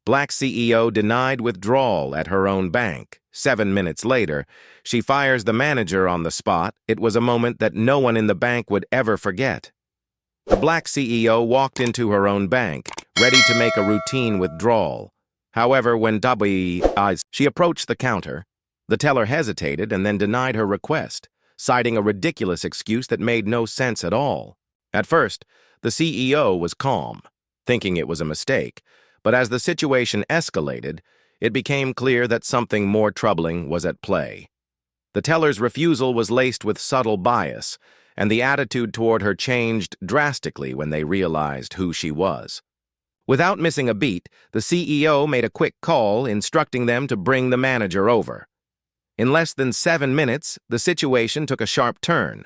Black CEO denied withdrawal at her own bank. 7 minutes later, she fires the manager on the spot. It was a moment that no one in the bank would ever forget. The black CEO walked into her own bank, ready to make a routine withdrawal. However, when she approached the counter, the teller hesitated and then denied her request, citing a ridiculous excuse that made no sense at all. At first, the CEO was calm, thinking it was a mistake, but as the situation escalated, it became clear that something more troubling was at play. The teller's refusal was laced with subtle bias, and the attitude toward her changed drastically when they realized who she was. Without missing a beat, the CEO made a quick call instructing them to bring the manager over. In less than 7 minutes, the situation took a sharp turn.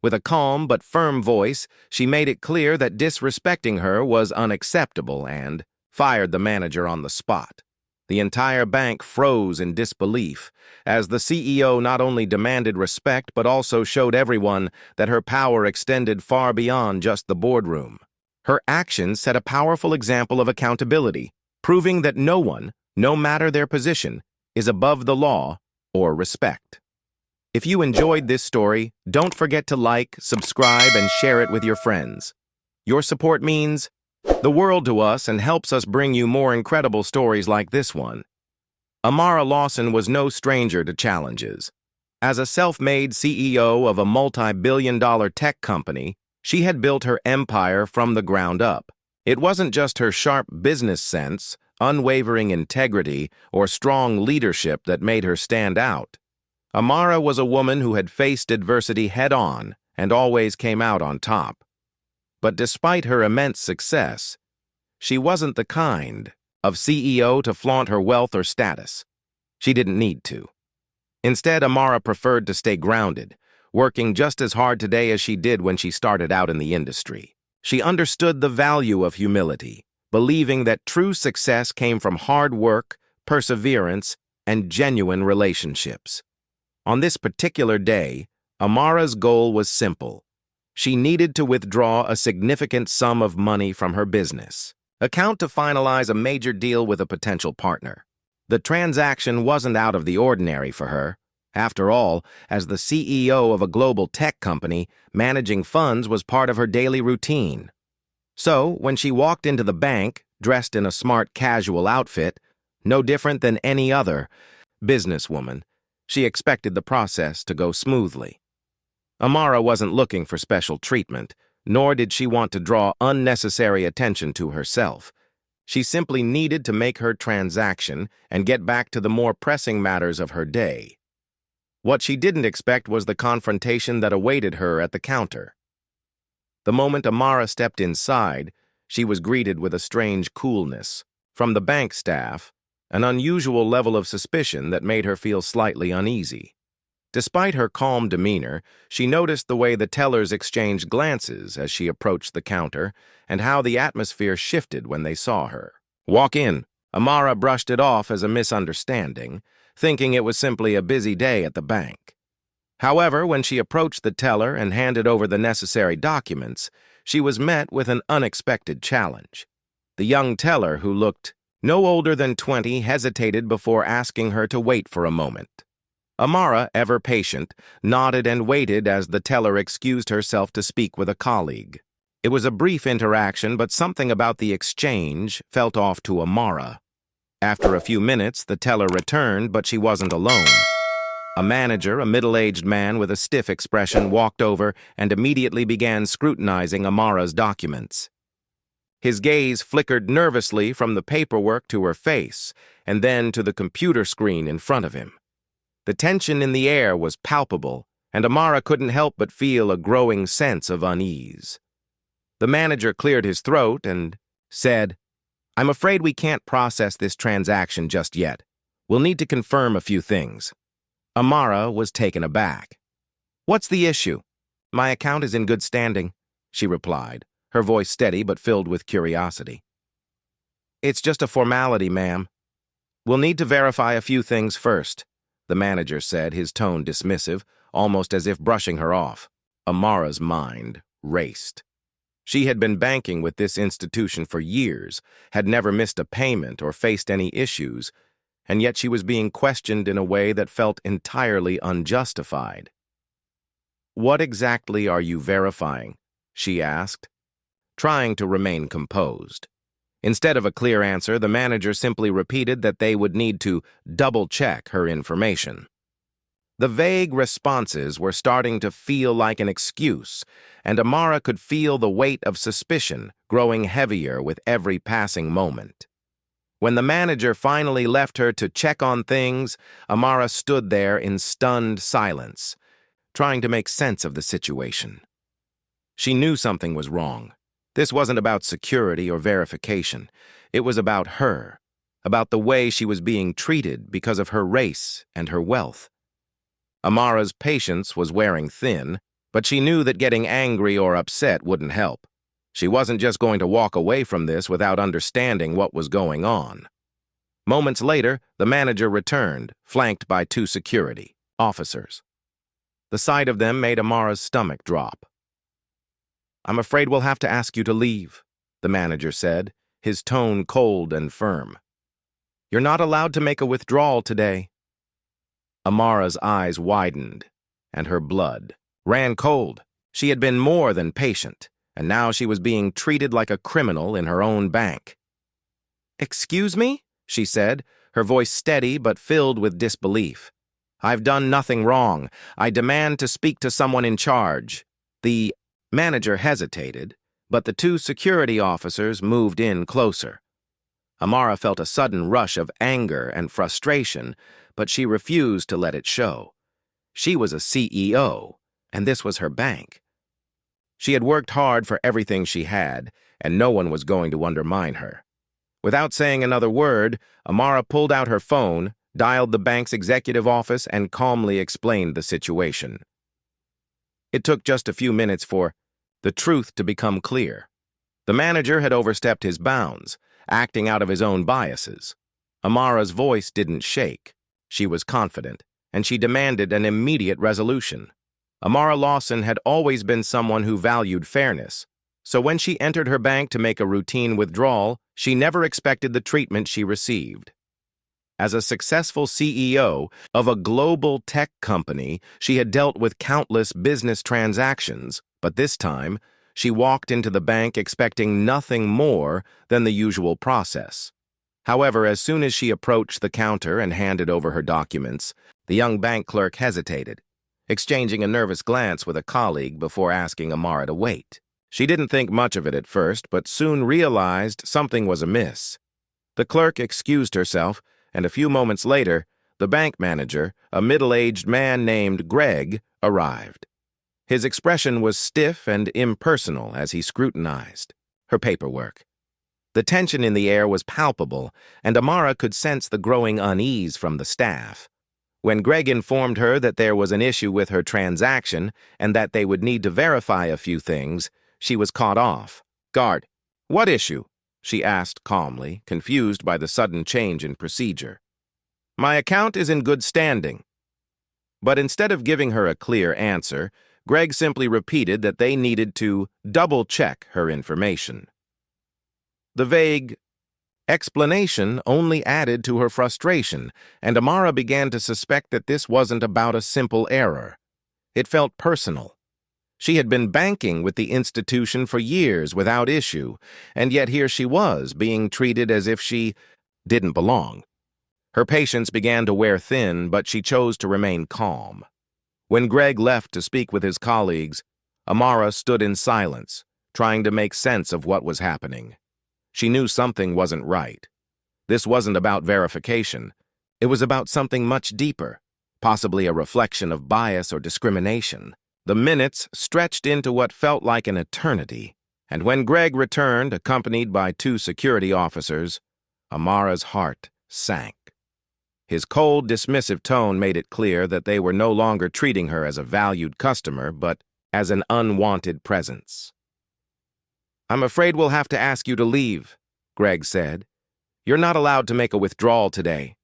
With a calm but firm voice, she made it clear that disrespecting her was unacceptable and fired the manager on the spot. The entire bank froze in disbelief, as the CEO not only demanded respect but also showed everyone that her power extended far beyond just the boardroom. Her actions set a powerful example of accountability, proving that no one, no matter their position, is above the law or respect. If you enjoyed this story, don't forget to like, subscribe, and share it with your friends. Your support means the world to us and helps us bring you more incredible stories like this one. Amara Lawson was no stranger to challenges. As a self-made CEO of a multi-billion-dollar tech company, she had built her empire from the ground up. It wasn't just her sharp business sense, unwavering integrity, or strong leadership that made her stand out. Amara was a woman who had faced adversity head-on and always came out on top. But despite her immense success, she wasn't the kind of CEO to flaunt her wealth or status. She didn't need to. Instead, Amara preferred to stay grounded, working just as hard today as she did when she started out in the industry. She understood the value of humility, believing that true success came from hard work, perseverance, and genuine relationships. On this particular day, Amara's goal was simple. She needed to withdraw a significant sum of money from her business account to finalize a major deal with a potential partner. The transaction wasn't out of the ordinary for her. After all, as the CEO of a global tech company, managing funds was part of her daily routine. So, when she walked into the bank, dressed in a smart casual outfit, no different than any other businesswoman, she expected the process to go smoothly. Amara wasn't looking for special treatment, nor did she want to draw unnecessary attention to herself. She simply needed to make her transaction and get back to the more pressing matters of her day. What she didn't expect was the confrontation that awaited her at the counter. The moment Amara stepped inside, she was greeted with a strange coolness. From the bank staff, an unusual level of suspicion that made her feel slightly uneasy. Despite her calm demeanor, she noticed the way the tellers exchanged glances as she approached the counter and how the atmosphere shifted when they saw her. "Walk in." Amara brushed it off as a misunderstanding, thinking it was simply a busy day at the bank. However, when she approached the teller and handed over the necessary documents, she was met with an unexpected challenge. The young teller, who looked no older than 20, hesitated before asking her to wait for a moment. Amara, ever patient, nodded and waited as the teller excused herself to speak with a colleague. It was a brief interaction, but something about the exchange felt off to Amara. After a few minutes, the teller returned, but she wasn't alone. A manager, a middle-aged man with a stiff expression, walked over and immediately began scrutinizing Amara's documents. His gaze flickered nervously from the paperwork to her face, and then to the computer screen in front of him. The tension in the air was palpable, and Amara couldn't help but feel a growing sense of unease. The manager cleared his throat and said, "I'm afraid we can't process this transaction just yet. We'll need to confirm a few things." Amara was taken aback. "What's the issue?" "My account is in good standing," she replied, her voice steady but filled with curiosity. "It's just a formality, ma'am. We'll need to verify a few things first," the manager said, his tone dismissive, almost as if brushing her off. Amara's mind raced. She had been banking with this institution for years, had never missed a payment or faced any issues, and yet she was being questioned in a way that felt entirely unjustified. "What exactly are you verifying?" she asked, trying to remain composed. Instead of a clear answer, the manager simply repeated that they would need to double-check her information. The vague responses were starting to feel like an excuse, and Amara could feel the weight of suspicion growing heavier with every passing moment. When the manager finally left her to check on things, Amara stood there in stunned silence, trying to make sense of the situation. She knew something was wrong. This wasn't about security or verification. It was about her, about the way she was being treated because of her race and her wealth. Amara's patience was wearing thin, but she knew that getting angry or upset wouldn't help. She wasn't just going to walk away from this without understanding what was going on. Moments later, the manager returned, flanked by 2 security officers. The sight of them made Amara's stomach drop. "I'm afraid we'll have to ask you to leave," the manager said, his tone cold and firm. "You're not allowed to make a withdrawal today." Amara's eyes widened, and her blood ran cold. She had been more than patient, and now she was being treated like a criminal in her own bank. "Excuse me?" she said, her voice steady but filled with disbelief. "I've done nothing wrong. I demand to speak to someone in charge." The manager hesitated, but the 2 security officers moved in closer. Amara felt a sudden rush of anger and frustration, but she refused to let it show. She was a CEO, and this was her bank. She had worked hard for everything she had, and no one was going to undermine her. Without saying another word, Amara pulled out her phone, dialed the bank's executive office, and calmly explained the situation. It took just a few minutes for the truth to become clear. The manager had overstepped his bounds, acting out of his own biases. Amara's voice didn't shake. She was confident, and she demanded an immediate resolution. Amara Lawson had always been someone who valued fairness, so when she entered her bank to make a routine withdrawal, she never expected the treatment she received. As a successful CEO of a global tech company, she had dealt with countless business transactions, but this time, she walked into the bank expecting nothing more than the usual process. However, as soon as she approached the counter and handed over her documents, the young bank clerk hesitated, exchanging a nervous glance with a colleague before asking Amara to wait. She didn't think much of it at first, but soon realized something was amiss. The clerk excused herself, and a few moments later, the bank manager, a middle-aged man named Greg, arrived. His expression was stiff and impersonal as he scrutinized her paperwork. The tension in the air was palpable, and Amara could sense the growing unease from the staff. When Greg informed her that there was an issue with her transaction and that they would need to verify a few things, she was caught off guard. "What issue?" she asked calmly, confused by the sudden change in procedure. "My account is in good standing." But instead of giving her a clear answer, Greg simply repeated that they needed to double-check her information. The vague explanation only added to her frustration, and Amara began to suspect that this wasn't about a simple error. It felt personal. She had been banking with the institution for years without issue, and yet here she was, being treated as if she didn't belong. Her patience began to wear thin, but she chose to remain calm. When Greg left to speak with his colleagues, Amara stood in silence, trying to make sense of what was happening. She knew something wasn't right. This wasn't about verification. It was about something much deeper, possibly a reflection of bias or discrimination. The minutes stretched into what felt like an eternity, and when Greg returned, accompanied by 2 security officers, Amara's heart sank. His cold, dismissive tone made it clear that they were no longer treating her as a valued customer, but as an unwanted presence. "I'm afraid we'll have to ask you to leave," Greg said. "You're not allowed to make a withdrawal today."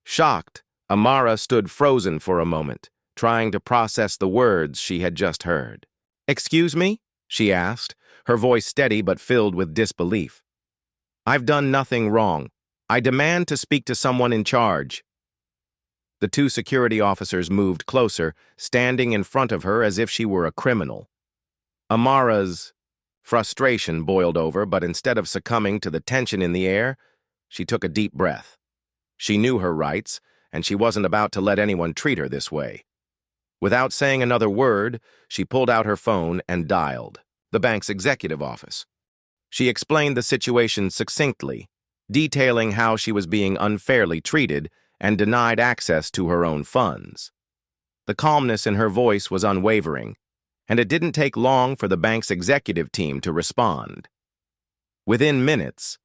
Shocked, Amara stood frozen for a moment, trying to process the words she had just heard. "Excuse me?" she asked, her voice steady but filled with disbelief. "I've done nothing wrong. I demand to speak to someone in charge." The two security officers moved closer, standing in front of her as if she were a criminal. Amara's frustration boiled over, but instead of succumbing to the tension in the air, she took a deep breath. She knew her rights, and she wasn't about to let anyone treat her this way. Without saying another word, she pulled out her phone and dialed the bank's executive office. She explained the situation succinctly, detailing how she was being unfairly treated and denied access to her own funds. The calmness in her voice was unwavering, and it didn't take long for the bank's executive team to respond. Within minutes,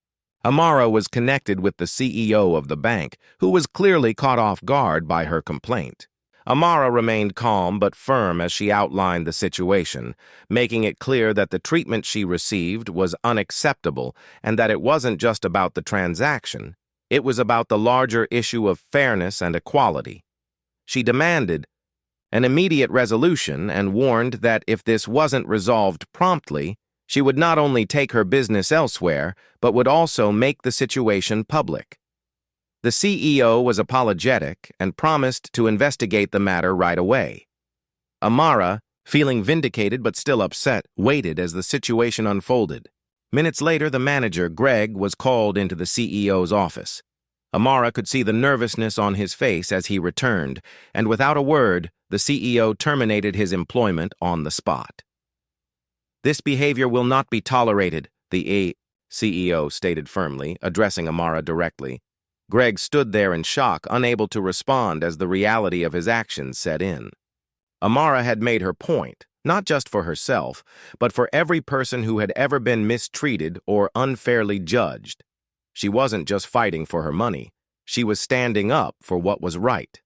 Amara was connected with the CEO of the bank, who was clearly caught off guard by her complaint. Amara remained calm but firm as she outlined the situation, making it clear that the treatment she received was unacceptable and that it wasn't just about the transaction. It was about the larger issue of fairness and equality. She demanded an immediate resolution and warned that if this wasn't resolved promptly, she would not only take her business elsewhere, but would also make the situation public. The CEO was apologetic and promised to investigate the matter right away. Amara, feeling vindicated but still upset, waited as the situation unfolded. Minutes later, the manager, Greg, was called into the CEO's office. Amara could see the nervousness on his face as he returned, and without a word, the CEO terminated his employment on the spot. "This behavior will not be tolerated," the CEO stated firmly, addressing Amara directly. Greg stood there in shock, unable to respond as the reality of his actions set in. Amara had made her point, not just for herself, but for every person who had ever been mistreated or unfairly judged. She wasn't just fighting for her money. She was standing up for what was right.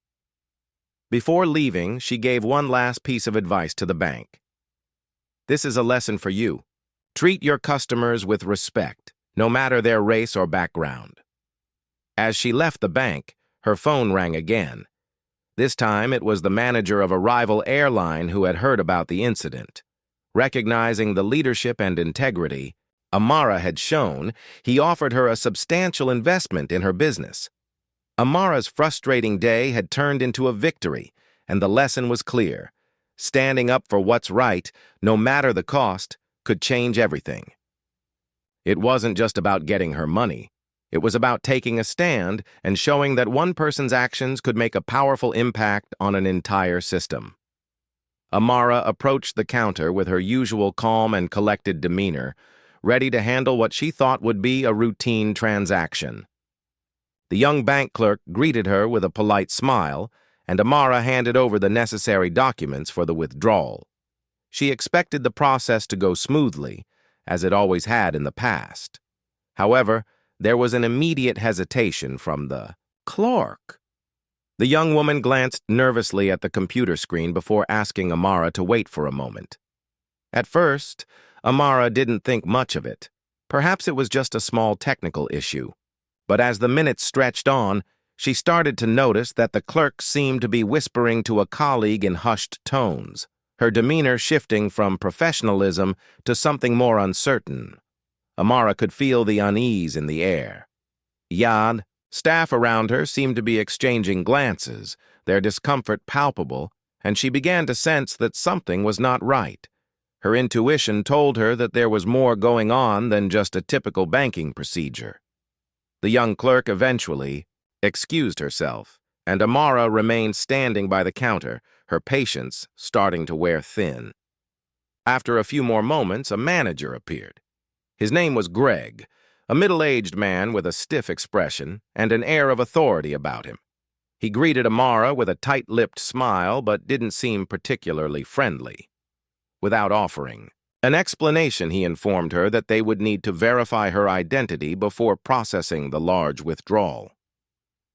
Before leaving, she gave one last piece of advice to the bank. "This is a lesson for you. Treat your customers with respect, no matter their race or background." As she left the bank, her phone rang again. This time, it was the manager of a rival airline who had heard about the incident. Recognizing the leadership and integrity Amara had shown, he offered her a substantial investment in her business. Amara's frustrating day had turned into a victory, and the lesson was clear. Standing up for what's right, no matter the cost, could change everything. It wasn't just about getting her money. It was about taking a stand and showing that one person's actions could make a powerful impact on an entire system. Amara approached the counter with her usual calm and collected demeanor, ready to handle what she thought would be a routine transaction. The young bank clerk greeted her with a polite smile, and Amara handed over the necessary documents for the withdrawal. She expected the process to go smoothly, as it always had in the past. However, there was an immediate hesitation from the clerk. The young woman glanced nervously at the computer screen before asking Amara to wait for a moment. At first, Amara didn't think much of it. Perhaps it was just a small technical issue. But as the minutes stretched on, she started to notice that the clerk seemed to be whispering to a colleague in hushed tones, her demeanor shifting from professionalism to something more uncertain. Amara could feel the unease in the air. Staff around her seemed to be exchanging glances, their discomfort palpable, and she began to sense that something was not right. Her intuition told her that there was more going on than just a typical banking procedure. The young clerk eventually excused herself, and Amara remained standing by the counter, her patience starting to wear thin. After a few more moments, a manager appeared. His name was Greg, a middle-aged man with a stiff expression and an air of authority about him. He greeted Amara with a tight-lipped smile but didn't seem particularly friendly. Without offering an explanation, he informed her that they would need to verify her identity before processing the large withdrawal.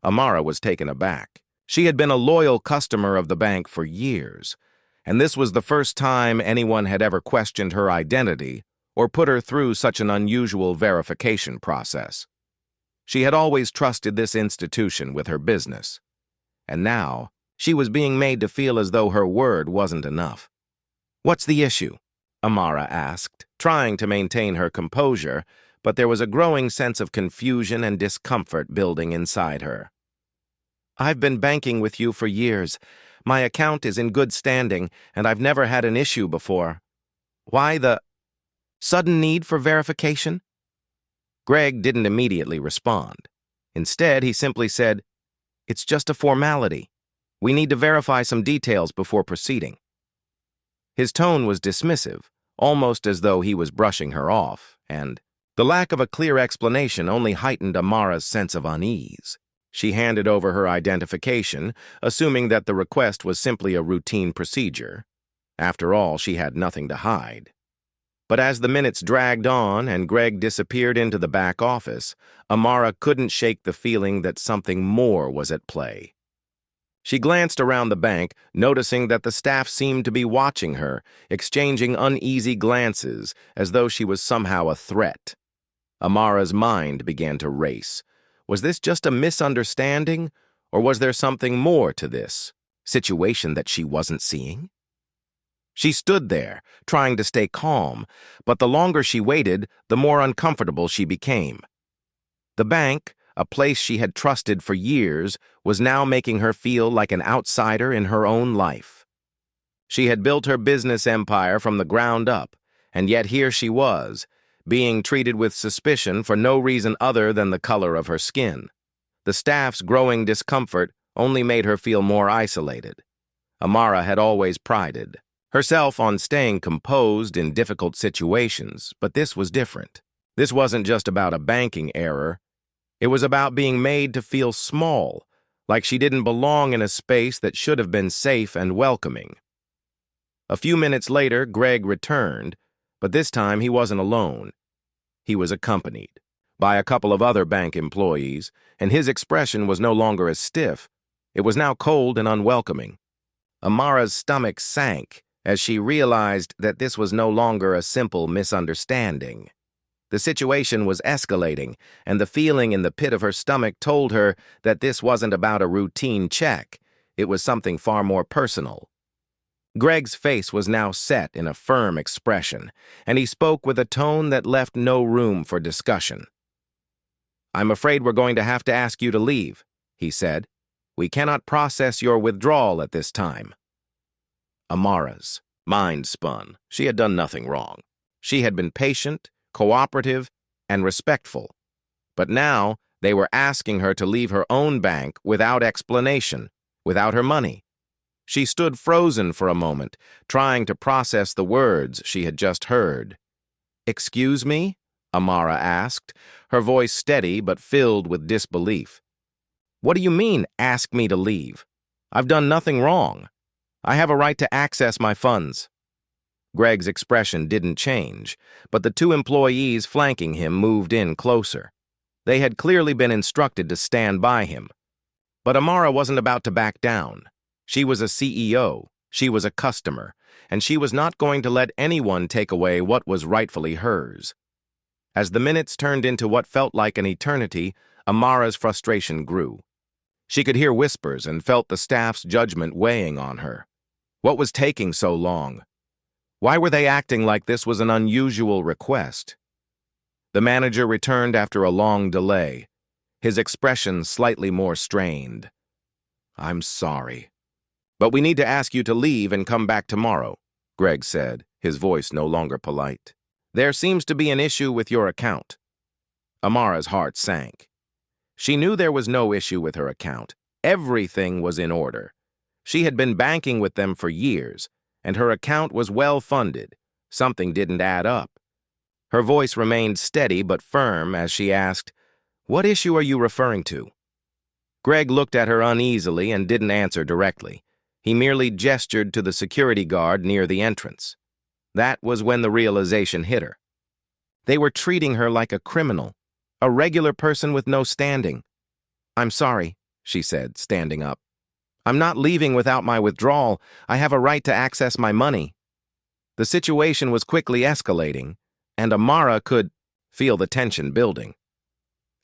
Amara was taken aback. She had been a loyal customer of the bank for years, and this was the first time anyone had ever questioned her identity or put her through such an unusual verification process. She had always trusted this institution with her business, and now she was being made to feel as though her word wasn't enough. "What's the issue?" Amara asked, trying to maintain her composure, but there was a growing sense of confusion and discomfort building inside her. I've been banking with you for years. My account is in good standing, and I've never had an issue before. Why the sudden need for verification? Greg didn't immediately respond. Instead, he simply said, "It's just a formality. We need to verify some details before proceeding." His tone was dismissive, almost as though he was brushing her off, and the lack of a clear explanation only heightened Amara's sense of unease. She handed over her identification, assuming that the request was simply a routine procedure. After all, she had nothing to hide. But as the minutes dragged on and Greg disappeared into the back office, Amara couldn't shake the feeling that something more was at play. She glanced around the bank, noticing that the staff seemed to be watching her, exchanging uneasy glances as though she was somehow a threat. Amara's mind began to race. Was this just a misunderstanding, or was there something more to this situation that she wasn't seeing? She stood there, trying to stay calm, but the longer she waited, the more uncomfortable she became. The bank, a place she had trusted for years, was now making her feel like an outsider in her own life. She had built her business empire from the ground up, and yet here she was, being treated with suspicion for no reason other than the color of her skin. The staff's growing discomfort only made her feel more isolated. Amara had always prided herself on staying composed in difficult situations, but this was different. This wasn't just about a banking error. It was about being made to feel small, like she didn't belong in a space that should have been safe and welcoming. A few minutes later, Greg returned, but this time he wasn't alone. He was accompanied by a couple of other bank employees, and his expression was no longer as stiff. It was now cold and unwelcoming. Amara's stomach sank as she realized that this was no longer a simple misunderstanding. The situation was escalating, and the feeling in the pit of her stomach told her that this wasn't about a routine check. It was something far more personal. Greg's face was now set in a firm expression, and he spoke with a tone that left no room for discussion. "I'm afraid we're going to have to ask you to leave," he said. "We cannot process your withdrawal at this time." Amara's mind spun. She had done nothing wrong. She had been patient, cooperative, and respectful. But now they were asking her to leave her own bank without explanation, without her money. She stood frozen for a moment, trying to process the words she had just heard. "Excuse me?" Amara asked, her voice steady but filled with disbelief. "What do you mean, ask me to leave? I've done nothing wrong. I have a right to access my funds." Greg's expression didn't change, but the two employees flanking him moved in closer. They had clearly been instructed to stand by him. But Amara wasn't about to back down. She was a CEO, she was a customer, and she was not going to let anyone take away what was rightfully hers. As the minutes turned into what felt like an eternity, Amara's frustration grew. She could hear whispers and felt the staff's judgment weighing on her. What was taking so long? Why were they acting like this was an unusual request? The manager returned after a long delay, his expression slightly more strained. "I'm sorry, but we need to ask you to leave and come back tomorrow," Greg said, his voice no longer polite. "There seems to be an issue with your account." Amara's heart sank. She knew there was no issue with her account. Everything was in order. She had been banking with them for years, and her account was well funded. Something didn't add up. Her voice remained steady but firm as she asked, "What issue are you referring to?" Greg looked at her uneasily and didn't answer directly. He merely gestured to the security guard near the entrance. That was when the realization hit her. They were treating her like a criminal, a regular person with no standing. "I'm sorry," she said, standing up. "I'm not leaving without my withdrawal. I have a right to access my money." The situation was quickly escalating, and Amara could feel the tension building.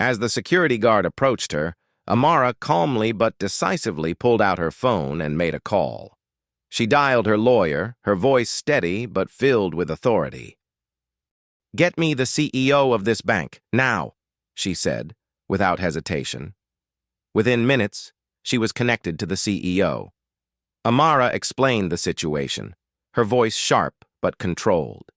As the security guard approached her, Amara calmly but decisively pulled out her phone and made a call. She dialed her lawyer, her voice steady but filled with authority. "Get me the CEO of this bank, now," she said, without hesitation. Within minutes, she was connected to the CEO. Amara explained the situation, her voice sharp but controlled.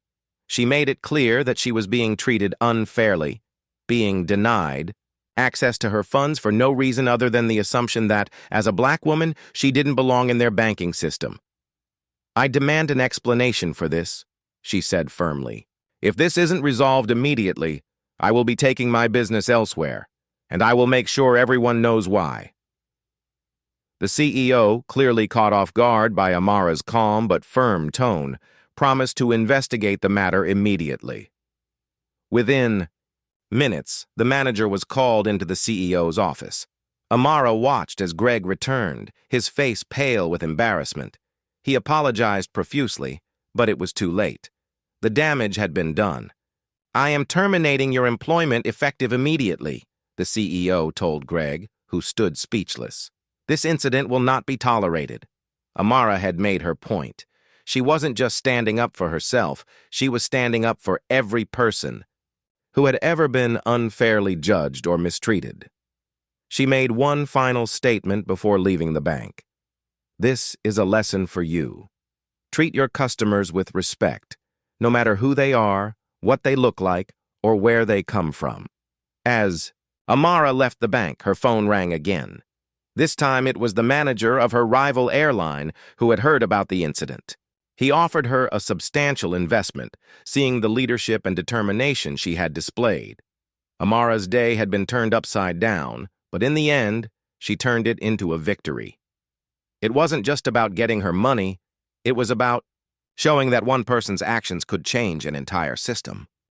She made it clear that she was being treated unfairly, being denied access to her funds for no reason other than the assumption that, as a black woman, she didn't belong in their banking system. "I demand an explanation for this," she said firmly. "If this isn't resolved immediately, I will be taking my business elsewhere, and I will make sure everyone knows why." The CEO, clearly caught off guard by Amara's calm but firm tone, promised to investigate the matter immediately. Within minutes, the manager was called into the CEO's office. Amara watched as Greg returned, his face pale with embarrassment. He apologized profusely, but it was too late. The damage had been done. "I am terminating your employment effective immediately," the CEO told Greg, who stood speechless. "This incident will not be tolerated." Amara had made her point. She wasn't just standing up for herself, she was standing up for every person who had ever been unfairly judged or mistreated. She made one final statement before leaving the bank. "This is a lesson for you. Treat your customers with respect, no matter who they are, what they look like, or where they come from." As Amara left the bank, her phone rang again. This time it was the manager of her rival airline who had heard about the incident. He offered her a substantial investment, seeing the leadership and determination she had displayed. Amara's day had been turned upside down, but in the end, she turned it into a victory. It wasn't just about getting her money, it was about showing that one person's actions could change an entire system.